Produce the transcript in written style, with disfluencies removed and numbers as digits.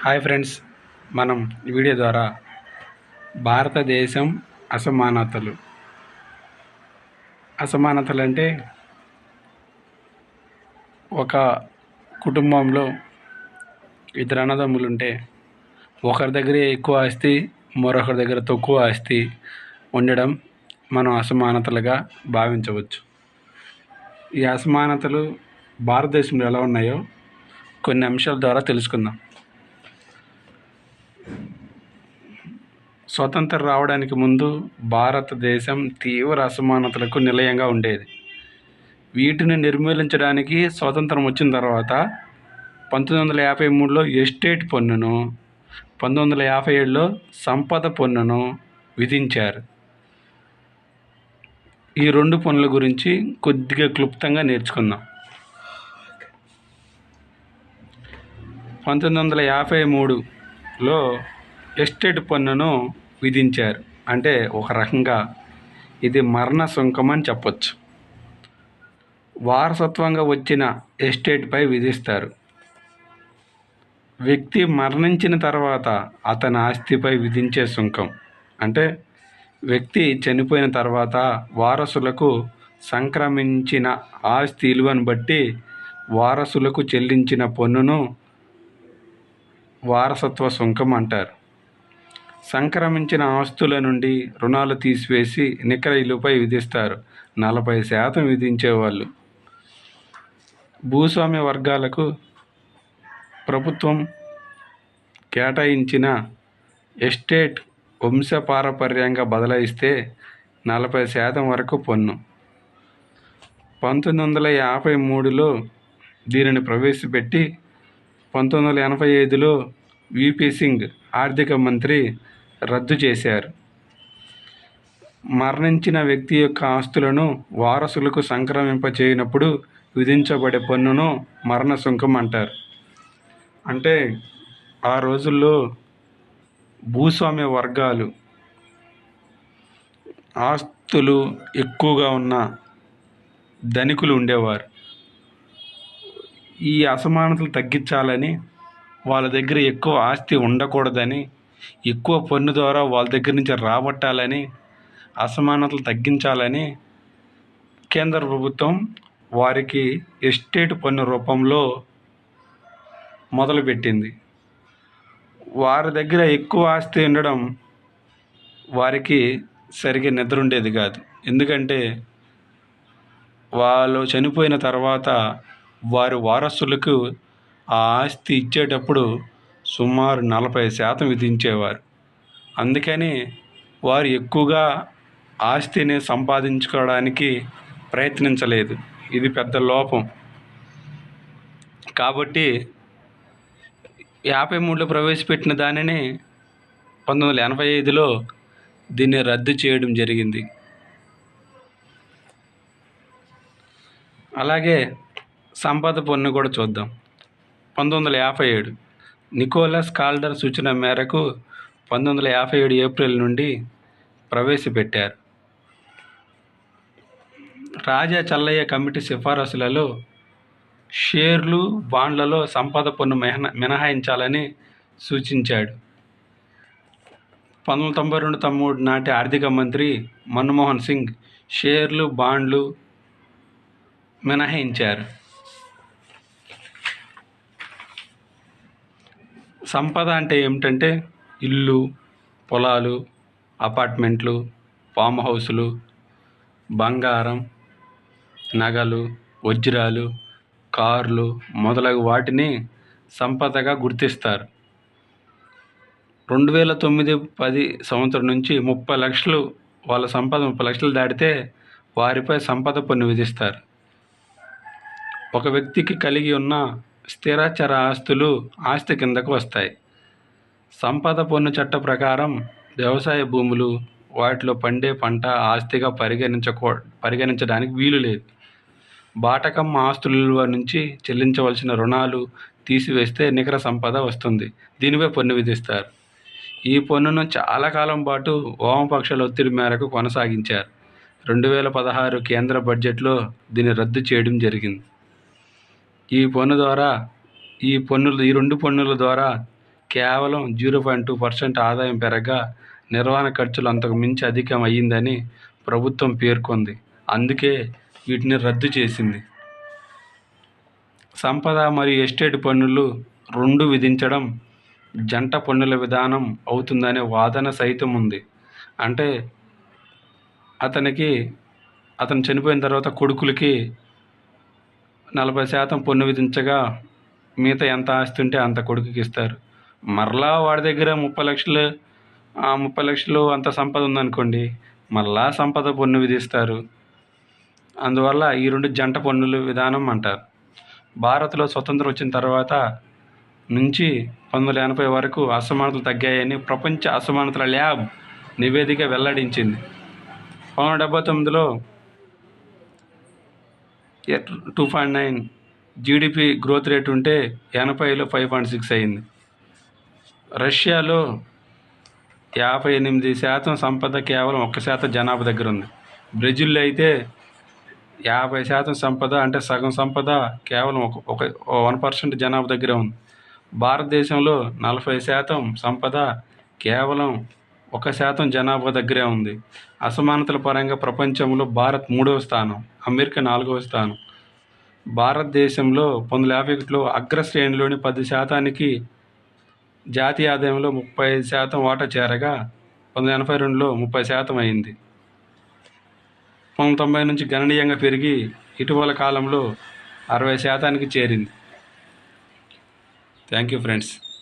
Hi friends, మనం ఈ video ద్వారా భారతదేశం అసమానతలు అంటే ఒక కుటుంబంలో ఇద్దరు అన్నదమ్ములు ఉంటే ఒకరి దగ్గర ఎక్కువ ఆస్తి, మరొకరి దగ్గర తక్కువ ఆస్తి ఉండడం మనం అసమానతలుగా భావించవచ్చు. ఈ అసమానతలు భారతదేశంలో ఎలా ఉన్నాయో కొన్ని అంశాల ద్వారా తెలుసుకుందాం. స్వతంత్రం రావడానికి ముందు భారతదేశం తీవ్ర అసమానతలకు నిలయంగా ఉండేది. వీటిని నిర్మూలించడానికి స్వతంత్రం వచ్చిన తర్వాత 1953లో ఎస్టేట్ పన్నును, 1957లో సంపద పన్నును విధించారు. ఈ రెండు పన్నుల గురించి కొద్దిగా క్లుప్తంగా నేర్చుకుందాం. 1953లో ఎస్టేట్ పన్నును విధించారు. అంటే ఒక రకంగా ఇది మరణ సుంకం అని చెప్పొచ్చు. వారసత్వంగా వచ్చిన ఎస్టేట్పై విధిస్తారు. వ్యక్తి మరణించిన తర్వాత అతని ఆస్తిపై విధించే సుంకం. అంటే వ్యక్తి చనిపోయిన తర్వాత వారసులకు సంక్రమించిన ఆస్తి విలువను బట్టి వారసులకు చెల్లించిన పన్నును వారసత్వ సుంకం అంటారు. సంక్రమించిన ఆస్తుల నుండి రుణాలు తీసివేసి నికర విలువపై విధిస్తారు. 40% విధించేవాళ్ళు. భూస్వామ్య వర్గాలకు ప్రభుత్వం కేటాయించిన ఎస్టేట్ వంశపారపర్యంగా బదలాయిస్తే 40% వరకు పన్ను. 1953లో దీనిని ప్రవేశపెట్టి 1985లో విపి సింగ్ ఆర్థిక మంత్రి రద్దు చేశారు. మరణించిన వ్యక్తి యొక్క ఆస్తులను వారసులకు సంక్రమింపచేయనప్పుడు విధించబడే పన్నును మరణ సుంకం అంటారు. అంటే ఆ రోజుల్లో భూస్వామ్య వర్గాలు ఆస్తులు ఎక్కువగా ఉన్న ధనికులు ఉండేవారు. ఈ అసమానతలు తగ్గించాలని, వాళ్ళ దగ్గర ఎక్కువ ఆస్తి ఉండకూడదని, ఎక్కువ పన్ను ద్వారా వాళ్ళ దగ్గర నుంచి రాబట్టాలని, అసమానతలు తగ్గించాలని కేంద్ర ప్రభుత్వం వారికి ఎస్టేట్ పన్ను రూపంలో మొదలుపెట్టింది. వారి దగ్గర ఎక్కువ ఆస్తి ఉండడం వారికి సరిగ్గా నిద్ర ఉండేది కాదు. ఎందుకంటే వాళ్ళు చనిపోయిన తర్వాత వారి వారసులకు ఆ ఆస్తి ఇచ్చేటప్పుడు సుమారు 40% విధించేవారు. అందుకని వారు ఎక్కువగా ఆస్తిని సంపాదించుకోవడానికి ప్రయత్నించలేదు. ఇది పెద్ద లోపం. కాబట్టి 53లో ప్రవేశపెట్టిన దానిని 1985లో దీన్ని రద్దు చేయడం జరిగింది. అలాగే సంపద పన్ను కూడా చూద్దాం. 1957 నికోలస్ కాల్డర్ సూచన మేరకు 1957 ఏప్రిల్ నుండి ప్రవేశపెట్టారు. రాజా చల్లయ్య కమిటీ సిఫారసులలో షేర్లు, బాండ్లలో సంపద పన్ను మినహాయించాలని సూచించాడు. 1992-93 నాటి ఆర్థిక మంత్రి మన్మోహన్ సింగ్ షేర్లు, బాండ్లు మినహాయించారు. సంపద అంటే ఏమిటంటే ఇల్లు, పొలాలు, అపార్ట్మెంట్లు, ఫామ్ హౌసులు, బంగారం, నగలు, వజ్రాలు, కార్లు మొదలగు వాటిని సంపదగా గుర్తిస్తారు. 2009-10 సంవత్సరం నుంచి 30 లక్షలు వాళ్ళ సంపద 30 లక్షలు దాటితే వారిపై సంపద పన్ను విధిస్తారు. ఒక వ్యక్తికి కలిగి ఉన్న స్థిరచర ఆస్తులు ఆస్తి కిందకు వస్తాయి. సంపద పన్ను చట్ట ప్రకారం వ్యవసాయ భూములు, వాటిలో పండే పంట ఆస్తిగా పరిగణించడానికి వీలు లేదు. బాటకం ఆస్తుల విలువ నుంచి చెల్లించవలసిన రుణాలు తీసివేస్తే నికర సంపద వస్తుంది. దీనిపై పన్ను విధిస్తారు. ఈ పన్నును చాలా కాలం పాటు వామపక్షాల ఒత్తిడి మేరకు కొనసాగించారు. 2016 కేంద్ర బడ్జెట్లో దీన్ని రద్దు చేయడం జరిగింది. ఈ రెండు పన్నుల ద్వారా కేవలం 0.2% ఆదాయం పెరగగా నిర్వహణ ఖర్చులు అంతకు మించి అధికం అయ్యిందని ప్రభుత్వం పేర్కొంది. అందుకే వీటిని రద్దు చేసింది. సంపద మరియు ఎస్టేట్ పన్నులు 2 విధించడం జంట పన్నుల విధానం అవుతుందనే వాదన సైతం ఉంది. అంటే అతను చనిపోయిన తర్వాత కొడుకులకి 40% పన్ను విధించగా మిగతా ఎంత ఆస్తి ఉంటే అంత కొడుకుకి ఇస్తారు. మరలా వాడి దగ్గర 30 లక్షలు అంత సంపద ఉందనుకోండి, మళ్ళా సంపద పన్ను విధిస్తారు. అందువల్ల ఈ 2 జంట పన్నుల విధానం అంటారు. భారత్లో స్వతంత్రం వచ్చిన తర్వాత నుంచి 1980 వరకు అసమానతలు తగ్గాయని ప్రపంచ అసమానతల ల్యాబ్ నివేదిక వెల్లడించింది. 1979లో 2.9 జీడిపి గ్రోత్ రేట్ ఉంటే 80లో 5.6 అయింది. రష్యాలో 58% సంపద కేవలం 1% జనాభా దగ్గర ఉంది. బ్రెజిల్లో అయితే 50% సంపద, అంటే సగం సంపద కేవలం 1% జనాభా దగ్గరే ఉంది. భారతదేశంలో 40% సంపద కేవలం 1% జనాభా దగ్గరే ఉంది. అసమానతల పరంగా ప్రపంచంలో భారత్ 3వ స్థానం, అమెరికా 4వ స్థానం. భారతదేశంలో 1951లో అగ్రశ్రేణిలోని 10%కి జాతీయ ఆదాయంలో 35% వాటా చేరగా 1982లో 30% అయింది. 1990 నుంచి గణనీయంగా పెరిగి ఇటీవల కాలంలో 60%కి చేరింది. Thank you friends.